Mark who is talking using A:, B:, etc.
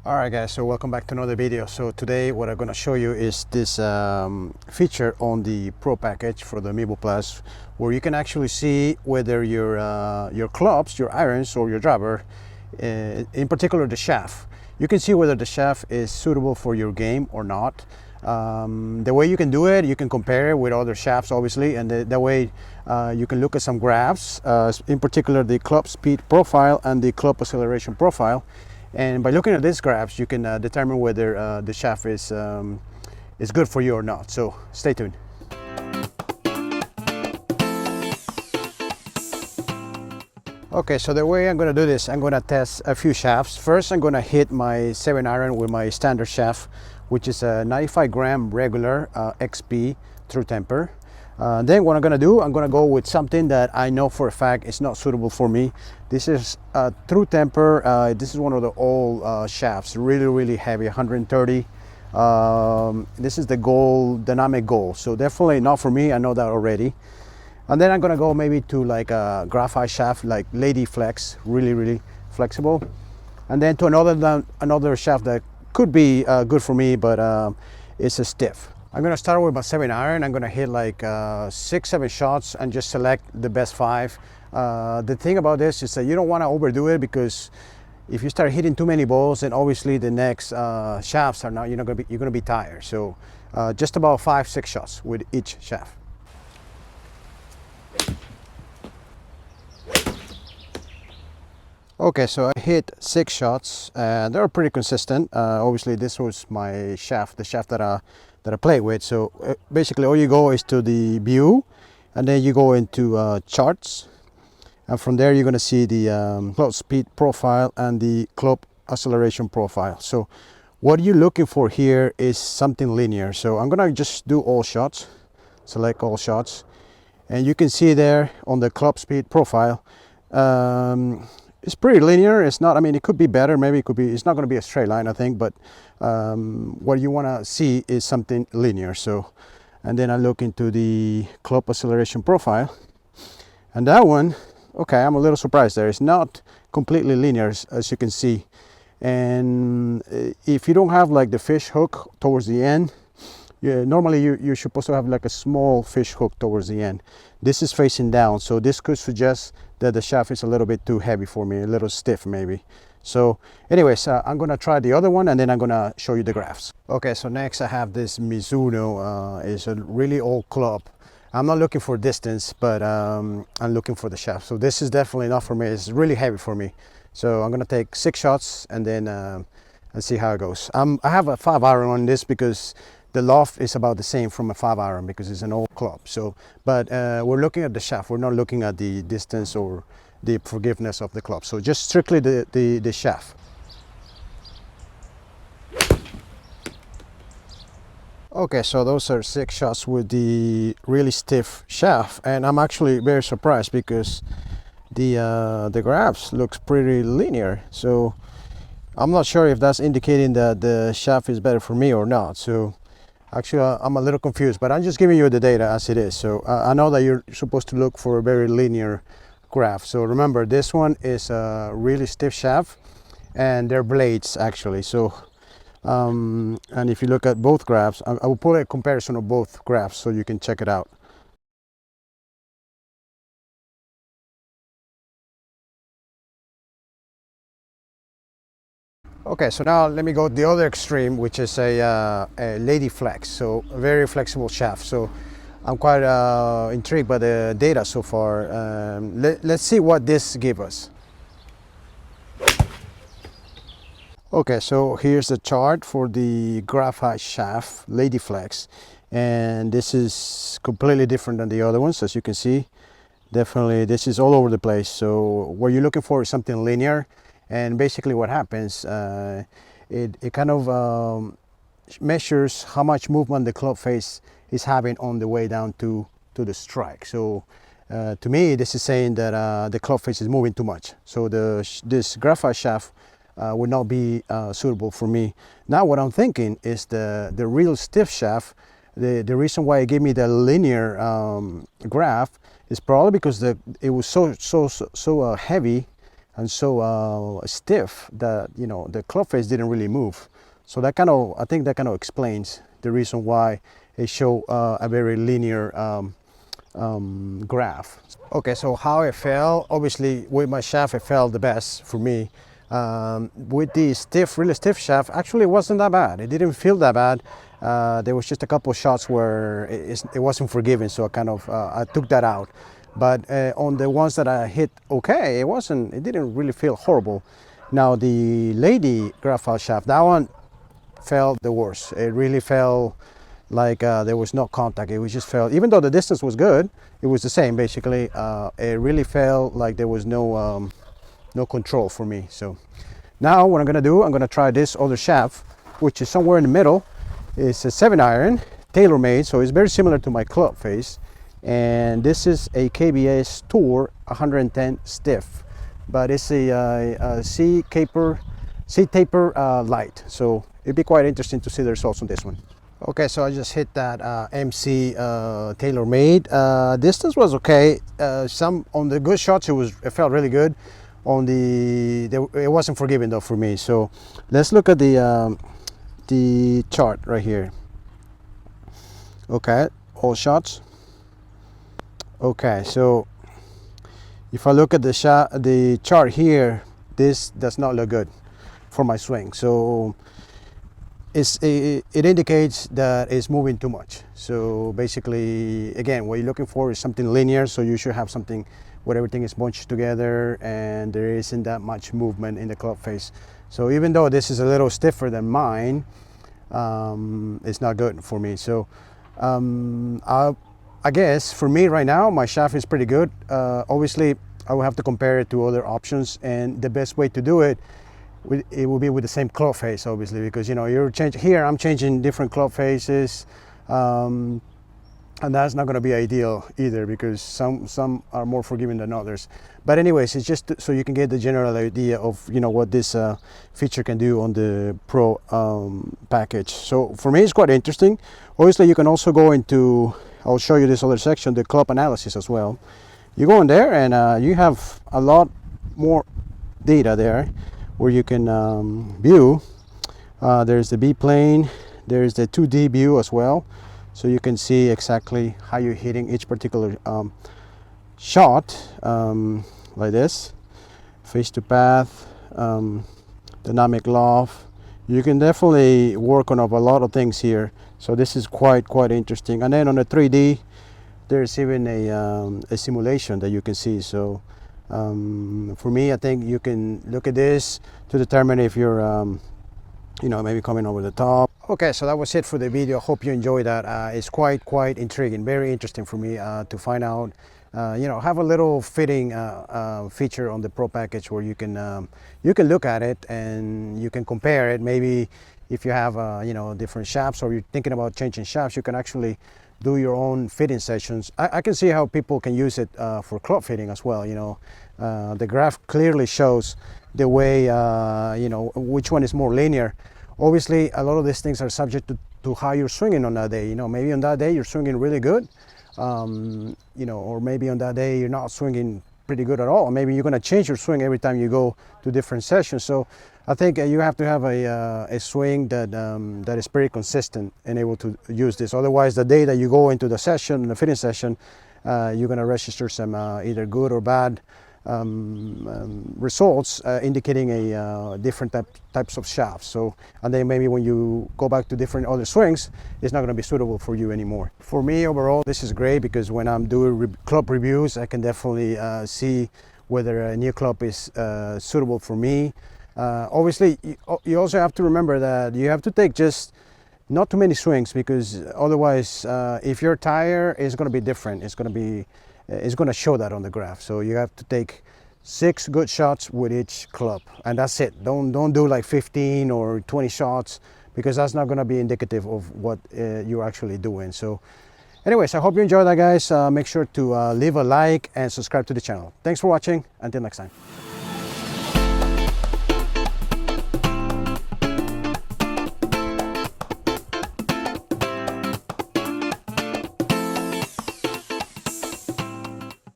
A: Alright guys, so welcome back to another video. So today what I'm going to show you is this feature on the Pro package for the Mevo Plus, where you can actually see whether your clubs, your irons or your driver, in particular the shaft, you can see whether the shaft is suitable for your game or not. The way you can do it, you can compare it with other shafts obviously, and that way you can look at some graphs, in particular the club speed profile and the club acceleration profile. And by looking at these graphs, you can determine whether the shaft is good for you or not. So stay tuned. Okay, so the way I'm going to do this, I'm going to test a few shafts. First, I'm going to hit my 7-iron with my standard shaft, which is a 95 gram regular XP through temper. Then what I'm going to do, I'm going to go with something that I know for a fact is not suitable for me. This is through temper. This is one of the old shafts, really heavy, 130. This is the gold, dynamic gold, so definitely not for me. I know that already. And then I'm going to go maybe to like a graphite shaft, like Lady Flex, really flexible. And then to another shaft that could be good for me, but it's a stiff. I'm going to start with my 7-iron. I'm going to hit like 6-7 shots and just select the best 5. The thing about this is that you don't want to overdo it, because if you start hitting too many balls, then obviously the next shafts are not, you're going to be tired. So just about 5-6 shots with each shaft. Okay, so I hit 6 shots and they're pretty consistent. Obviously this was my shaft, the shaft that I play with. So basically all you go is to the view, and then you go into charts, and from there you're going to see the club speed profile and the club acceleration profile. So what you're looking for here is something linear. So I'm going to just do all shots, select all shots, and you can see there on the club speed profile, it's pretty linear. It's not, I mean, it could be better, maybe it could be, it's not going to be a straight line, I think, but what you want to see is something linear. So, and then I look into the club acceleration profile, and that one, okay, I'm a little surprised there. It's not completely linear, as you can see. And if you don't have like the fish hook towards the end, normally you're supposed to have like a small fish hook towards the end. This is facing down, so this could suggest that the shaft is a little bit too heavy for me, a little stiff maybe. So anyways, I'm gonna try the other one, and then I'm gonna show you the graphs. Okay, so next I have this Mizuno. It's a really old club. I'm not looking for distance, but I'm looking for the shaft. So this is definitely not for me. It's really heavy for me. So I'm gonna take 6 shots and then and see how it goes. I have a 5-iron on this because the loft is about the same from a 5-iron, because it's an old club. So, but we're looking at the shaft. We're not looking at the distance or the forgiveness of the club. So just strictly the shaft. Okay, so those are 6 shots with the really stiff shaft, and I'm actually very surprised because the graphs looks pretty linear. So I'm not sure if that's indicating that the shaft is better for me or not. So actually, I'm a little confused, but I'm just giving you the data as it is. So I know that you're supposed to look for a very linear graph. So remember, this one is a really stiff shaft, and they're blades actually. So and if you look at both graphs, I will put a comparison of both graphs so you can check it out. Okay, so now let me go to the other extreme, which is a Lady Flex, so a very flexible shaft. So I'm quite intrigued by the data so far. Let's see what this gives us. Okay, so here's the chart for the graphite shaft, Lady Flex, and this is completely different than the other ones, as you can see. Definitely, this is all over the place. So what you're looking for is something linear. And basically what happens, it kind of measures how much movement the club face is having on the way down to the strike. So to me, this is saying that the club face is moving too much. So this graphite shaft would not be suitable for me. Now what I'm thinking is the real stiff shaft, the reason why it gave me the linear graph is probably because it was so heavy and so stiff that, you know, the club face didn't really move. So that kind of, I think that kind of explains the reason why it showed a very linear graph. Okay, so how it fell, obviously with my shaft it fell the best for me. With the stiff, really stiff shaft, actually it wasn't that bad. It didn't feel that bad. There was just a couple of shots where it wasn't forgiving, so I took that out. But on the ones that I hit okay, it didn't really feel horrible. Now the lady graphite shaft, that one felt the worst. It really felt like there was no contact. It was just felt, even though the distance was good, it was the same basically. It really felt like there was no control for me. So now what I'm gonna do, I'm gonna try this other shaft, which is somewhere in the middle. It's a 7-iron, tailor-made, so it's very similar to my club face. And this is a KBS Tour 110 stiff, but it's a C taper light. So it'd be quite interesting to see the results on this one. Okay, so I just hit that MC tailor-made. Distance was okay. Some on the good shots it felt really good. On it wasn't forgiving though for me. So let's look at the chart right here. Okay, all shots. Okay, so if I look at the chart here, this does not look good for my swing. So it indicates that it's moving too much. So basically, again, what you're looking for is something linear. So you should have something where everything is bunched together and there isn't that much movement in the club face. So even though this is a little stiffer than mine, it's not good for me. So I guess for me right now, my shaft is pretty good. Obviously, I will have to compare it to other options, and the best way to do it will be with the same club face, obviously, because, you know, you're changing here. I'm changing different club faces, and that's not going to be ideal either, because some are more forgiving than others. But anyways, it's just so you can get the general idea of, you know, what this feature can do on the Pro package. So for me, it's quite interesting. Obviously, you can also go into, I'll show you this other section, the club analysis as well. You go in there and you have a lot more data there where you can view. There's the B plane, there's the 2D view as well. So you can see exactly how you're hitting each particular shot, like this, face to path, dynamic loft. You can definitely work on a lot of things here. So this is quite interesting. And then on the 3D, there's even a simulation that you can see. So for me, I think you can look at this to determine if you're you know, maybe coming over the top. Okay, so that was it for the video. Hope you enjoyed that. It's quite intriguing, very interesting for me to find out, you know, have a little fitting feature on the Pro package where you can look at it and you can compare it. Maybe if you have you know, different shafts, or you're thinking about changing shafts, you can actually do your own fitting sessions. I can see how people can use it for club fitting as well. You know, the graph clearly shows the way, you know, which one is more linear. Obviously, a lot of these things are subject to how you're swinging on that day. You know, maybe on that day you're swinging really good, you know, or maybe on that day you're not swinging pretty good at all. Maybe you're going to change your swing every time you go to different sessions. So I think you have to have a swing that is pretty consistent and able to use this. Otherwise, the day that you go into the session, the fitting session, you're going to register some either good or bad results, indicating a different types of shafts. So, and then maybe when you go back to different other swings, it's not going to be suitable for you anymore. For me, overall, this is great, because when I'm doing club reviews, I can definitely see whether a new club is suitable for me. Obviously, you also have to remember that you have to take just not too many swings, because otherwise, if your tire is going to be different, it's going to show that on the graph. So you have to take 6 good shots with each club, and that's it. Don't do like 15 or 20 shots, because that's not going to be indicative of what you're actually doing. So anyways, I hope you enjoyed that, guys. Make sure to leave a like and subscribe to the channel. Thanks for watching. Until next time.